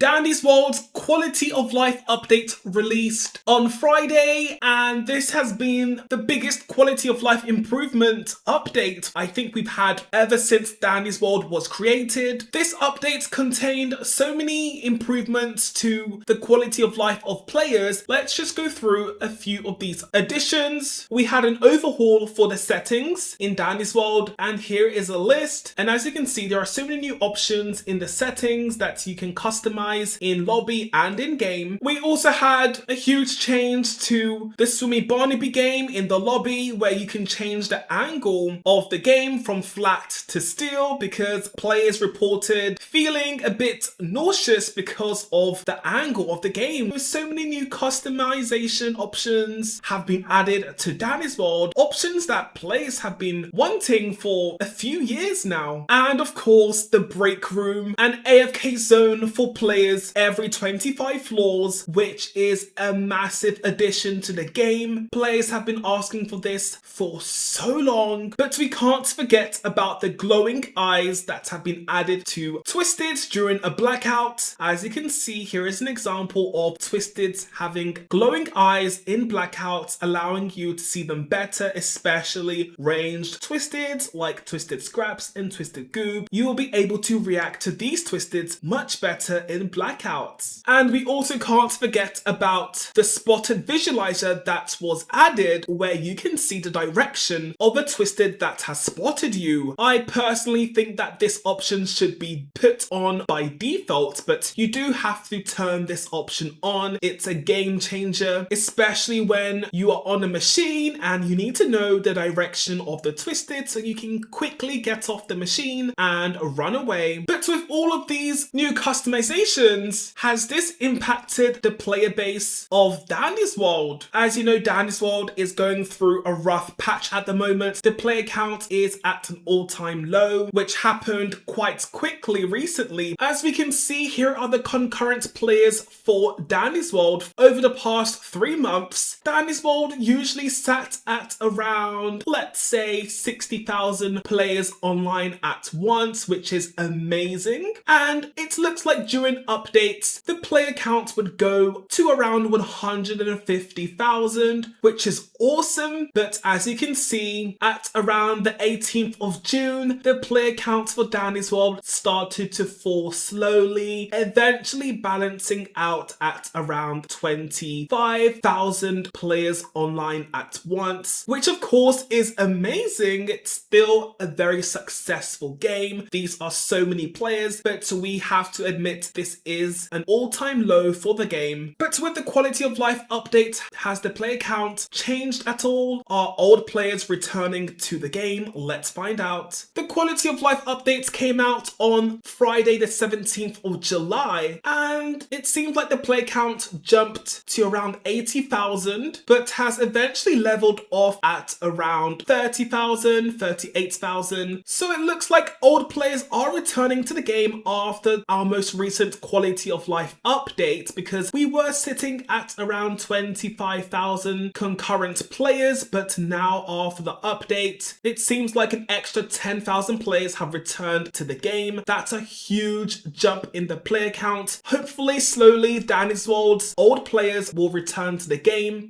Dandy's World's quality of life update released on Friday, and this has been the biggest quality of life improvement update I think we've had ever since Dandy's World was created. This update contained so many improvements to the quality of life of players. Let's just go through a few of these additions. We had an overhaul for the settings in Dandy's World, and here is a list. And as you can see, there are so many new options in the settings that you can customize in lobby and in game. We also had a huge change to the Swimmy Barnaby game in the lobby, where you can change the angle of the game from flat to still, because players reported feeling a bit nauseous because of the angle of the game. So many new customization options have been added to Dandy's World, options that players have been wanting for a few years now. And of course, the break room and AFK zone for players every 25 floors, which is a massive addition to the game. Players have been asking for this for so long, but we can't forget about the glowing eyes that have been added to Twisted during a blackout. As you can see, here is an example of Twisted having glowing eyes in blackouts, allowing you to see them better, especially ranged Twisted like Twisted Scraps and Twisted Goob. You will be able to react to these Twisteds much better in blackouts. And we also can't forget about the spotted visualizer that was added, where you can see the direction of a Twisted that has spotted you. I personally think that this option should be put on by default, but you do have to turn this option on. It's a game changer, especially when you are on a machine and you need to know the direction of the Twisted so you can quickly get off the machine and run away. But with all of these new customizations, has this impacted the player base of Dandy's World? As you know, Dandy's World is going through a rough patch at the moment. The player count is at an all-time low, which happened quite quickly recently. As we can see, here are the concurrent players for Dandy's World. Over the past 3 months, Dandy's World usually sat at around, let's say, 60,000 players online at once, which is amazing. And it looks like during updates, the player count would go to around 150,000, which is awesome. But as you can see, at around the 18th of June, the player count for Dandy's World started to fall slowly, eventually balancing out at around 25,000 players online at once, which of course is amazing. It's still a very successful game. These are so many players, but we have to admit this is an all-time low for the game. But with the quality of life update, has the player count changed at all? Are old players returning to the game? Let's find out. The quality of life updates came out on Friday the 17th of July, and it seems like the player count jumped to around 80,000, but has eventually leveled off at around 30,000, 38,000. So it looks like old players are returning to the game after our most recent quality of life update, because we were sitting at around 25,000 concurrent players, but now after the update, it seems like an extra 10,000 players have returned to the game. That's a huge jump in the player count. Hopefully, slowly, Dandy's World's old players will return to the game.